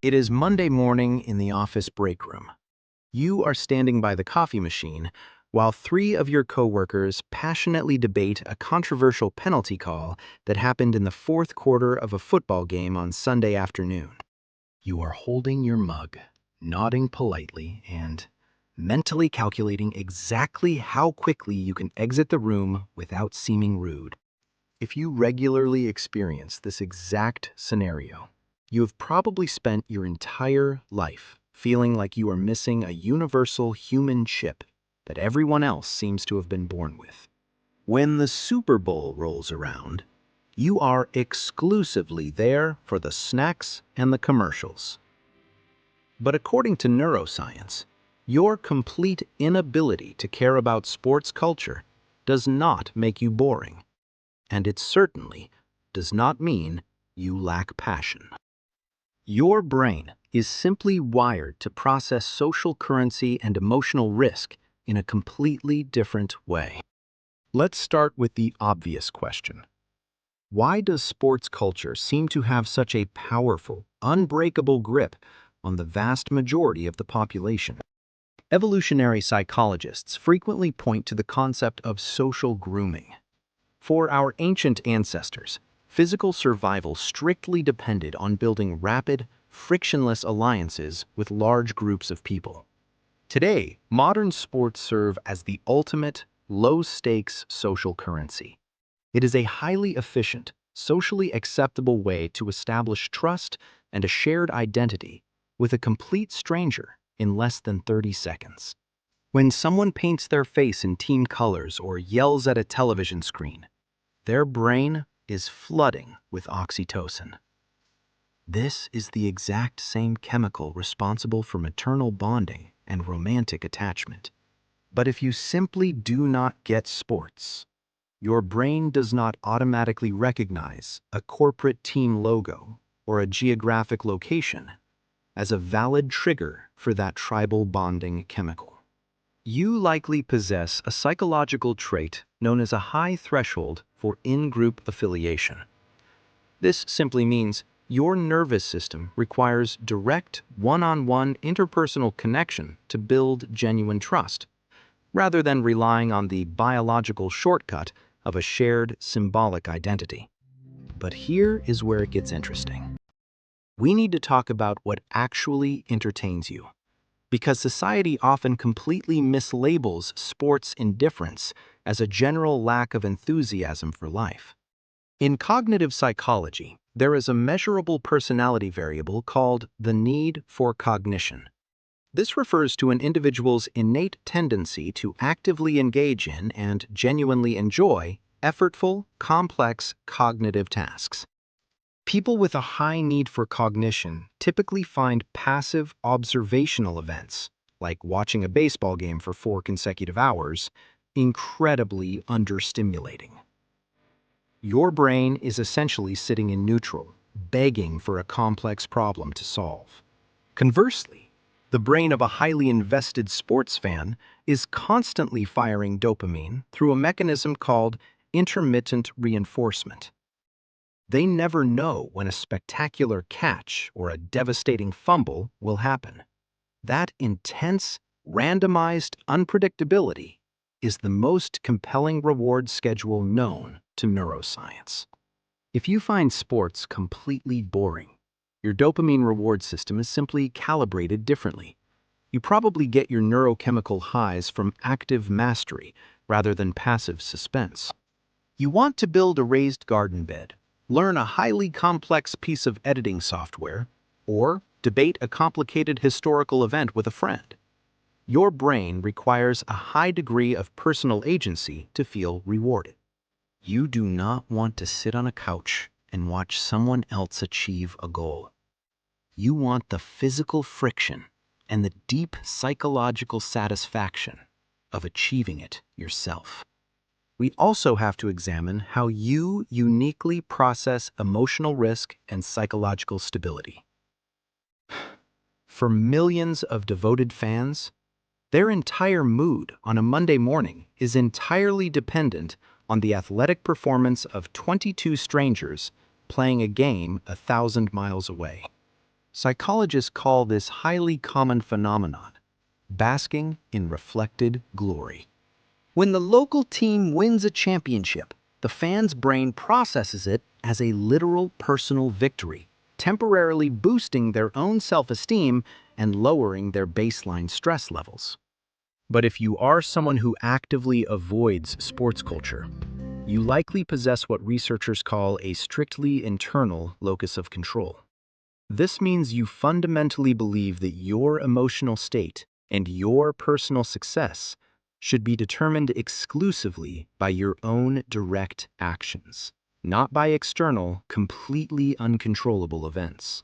It is Monday morning in the office break room. You are standing by the coffee machine while three of your coworkers passionately debate a controversial penalty call that happened in the fourth quarter of a football game on Sunday afternoon. You are holding your mug, nodding politely, and mentally calculating exactly how quickly you can exit the room without seeming rude. If you regularly experience this exact scenario, you have probably spent your entire life feeling like you are missing a universal human chip that everyone else seems to have been born with. When the Super Bowl rolls around, you are exclusively there for the snacks and the commercials. But according to neuroscience, your complete inability to care about sports culture does not make you boring. And it certainly does not mean you lack passion. Your brain is simply wired to process social currency and emotional risk in a completely different way. Let's start with the obvious question. Why does sports culture seem to have such a powerful, unbreakable grip on the vast majority of the population? Evolutionary psychologists frequently point to the concept of social grooming. For our ancient ancestors, physical survival strictly depended on building rapid, frictionless alliances with large groups of people. Today, modern sports serve as the ultimate, low-stakes social currency. It is a highly efficient, socially acceptable way to establish trust and a shared identity with a complete stranger in less than 30 seconds. When someone paints their face in team colors or yells at a television screen, their brain is flooding with oxytocin. This is the exact same chemical responsible for maternal bonding and romantic attachment. But if you simply do not get sports, your brain does not automatically recognize a corporate team logo or a geographic location as a valid trigger for that tribal bonding chemical. You likely possess a psychological trait known as a high threshold for in-group affiliation. This simply means your nervous system requires direct, one-on-one interpersonal connection to build genuine trust, rather than relying on the biological shortcut of a shared symbolic identity. But here is where it gets interesting. We need to talk about what actually entertains you, because society often completely mislabels sports indifference as a general lack of enthusiasm for life. In cognitive psychology, there is a measurable personality variable called the need for cognition. This refers to an individual's innate tendency to actively engage in and genuinely enjoy effortful, complex cognitive tasks. People with a high need for cognition typically find passive observational events, like watching a baseball game for 4 consecutive hours, incredibly understimulating. Your brain is essentially sitting in neutral, begging for a complex problem to solve. Conversely, the brain of a highly invested sports fan is constantly firing dopamine through a mechanism called intermittent reinforcement. They never know when a spectacular catch or a devastating fumble will happen. That intense, randomized unpredictability is the most compelling reward schedule known to neuroscience. If you find sports completely boring, your dopamine reward system is simply calibrated differently. You probably get your neurochemical highs from active mastery rather than passive suspense. You want to build a raised garden bed, learn a highly complex piece of editing software, or debate a complicated historical event with a friend. Your brain requires a high degree of personal agency to feel rewarded. You do not want to sit on a couch and watch someone else achieve a goal. You want the physical friction and the deep psychological satisfaction of achieving it yourself. We also have to examine how you uniquely process emotional risk and psychological stability. For millions of devoted fans, their entire mood on a Monday morning is entirely dependent on the athletic performance of 22 strangers playing a game 1,000 miles away. Psychologists call this highly common phenomenon basking in reflected glory. When the local team wins a championship, the fan's brain processes it as a literal personal victory, temporarily boosting their own self-esteem and lowering their baseline stress levels. But if you are someone who actively avoids sports culture, you likely possess what researchers call a strictly internal locus of control. This means you fundamentally believe that your emotional state and your personal success should be determined exclusively by your own direct actions, not by external, completely uncontrollable events.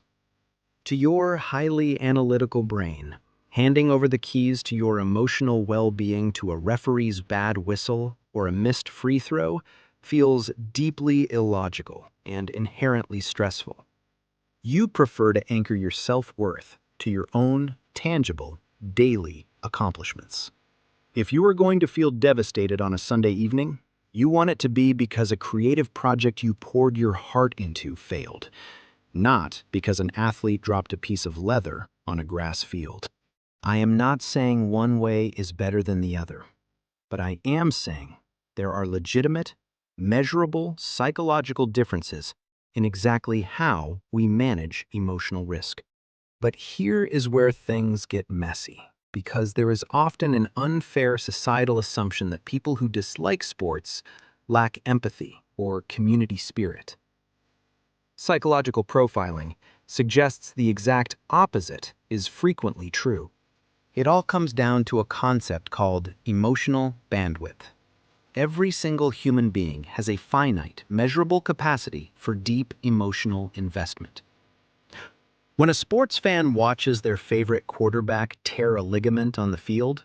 To your highly analytical brain, handing over the keys to your emotional well-being to a referee's bad whistle or a missed free throw feels deeply illogical and inherently stressful. You prefer to anchor your self-worth to your own tangible, daily accomplishments. If you are going to feel devastated on a Sunday evening, you want it to be because a creative project you poured your heart into failed, not because an athlete dropped a piece of leather on a grass field. I am not saying one way is better than the other, but I am saying there are legitimate, measurable psychological differences in exactly how we manage emotional risk. But here is where things get messy, because there is often an unfair societal assumption that people who dislike sports lack empathy or community spirit. Psychological profiling suggests the exact opposite is frequently true. It all comes down to a concept called emotional bandwidth. Every single human being has a finite, measurable capacity for deep emotional investment. When a sports fan watches their favorite quarterback tear a ligament on the field,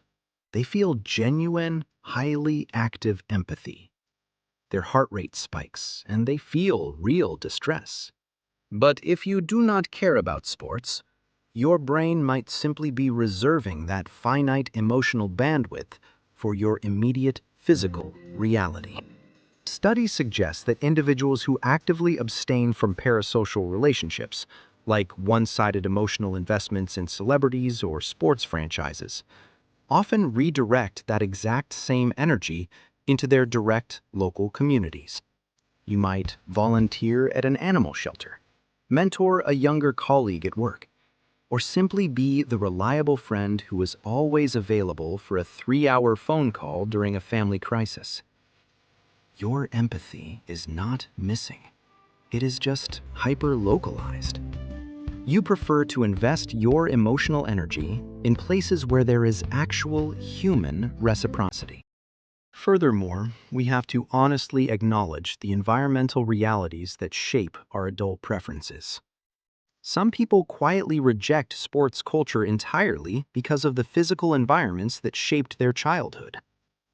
they feel genuine, highly active empathy. Their heart rate spikes, and they feel real distress. But if you do not care about sports, your brain might simply be reserving that finite emotional bandwidth for your immediate physical reality. Studies suggest that individuals who actively abstain from parasocial relationships, like one-sided emotional investments in celebrities or sports franchises, often redirect that exact same energy into their direct local communities. You might volunteer at an animal shelter, mentor a younger colleague at work, or simply be the reliable friend who is always available for a 3-hour phone call during a family crisis. Your empathy is not missing. It is just hyper-localized. You prefer to invest your emotional energy in places where there is actual human reciprocity. Furthermore, we have to honestly acknowledge the environmental realities that shape our adult preferences. Some people quietly reject sports culture entirely because of the physical environments that shaped their childhood.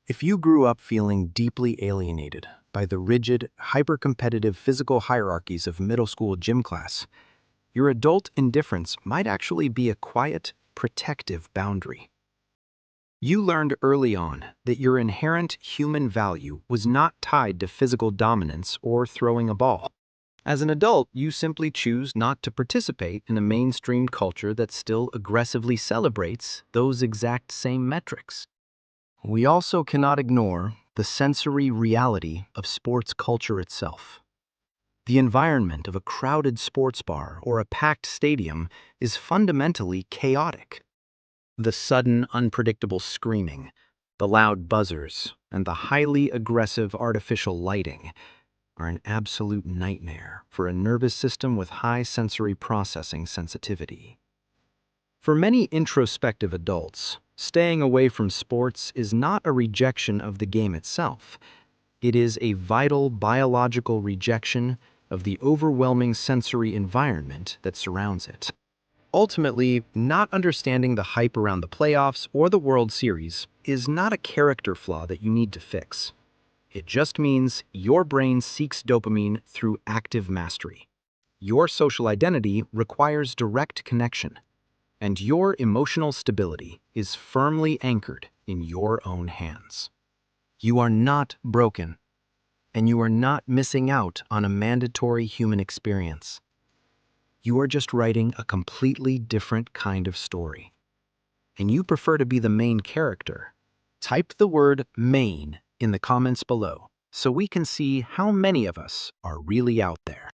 If you grew up feeling deeply alienated by the rigid, hyper-competitive physical hierarchies of middle school gym class, your adult indifference might actually be a quiet, protective boundary. You learned early on that your inherent human value was not tied to physical dominance or throwing a ball. As an adult, you simply choose not to participate in a mainstream culture that still aggressively celebrates those exact same metrics. We also cannot ignore the sensory reality of sports culture itself. The environment of a crowded sports bar or a packed stadium is fundamentally chaotic. The sudden, unpredictable screaming, the loud buzzers, and the highly aggressive artificial lighting are an absolute nightmare for a nervous system with high sensory processing sensitivity. For many introspective adults, staying away from sports is not a rejection of the game itself. It is a vital biological rejection of the overwhelming sensory environment that surrounds it. Ultimately, not understanding the hype around the playoffs or the World Series is not a character flaw that you need to fix. It just means your brain seeks dopamine through active mastery. Your social identity requires direct connection, and your emotional stability is firmly anchored in your own hands. You are not broken, and you are not missing out on a mandatory human experience. You are just writing a completely different kind of story. And you prefer to be the main character. Type the word main in the comments below so we can see how many of us are really out there.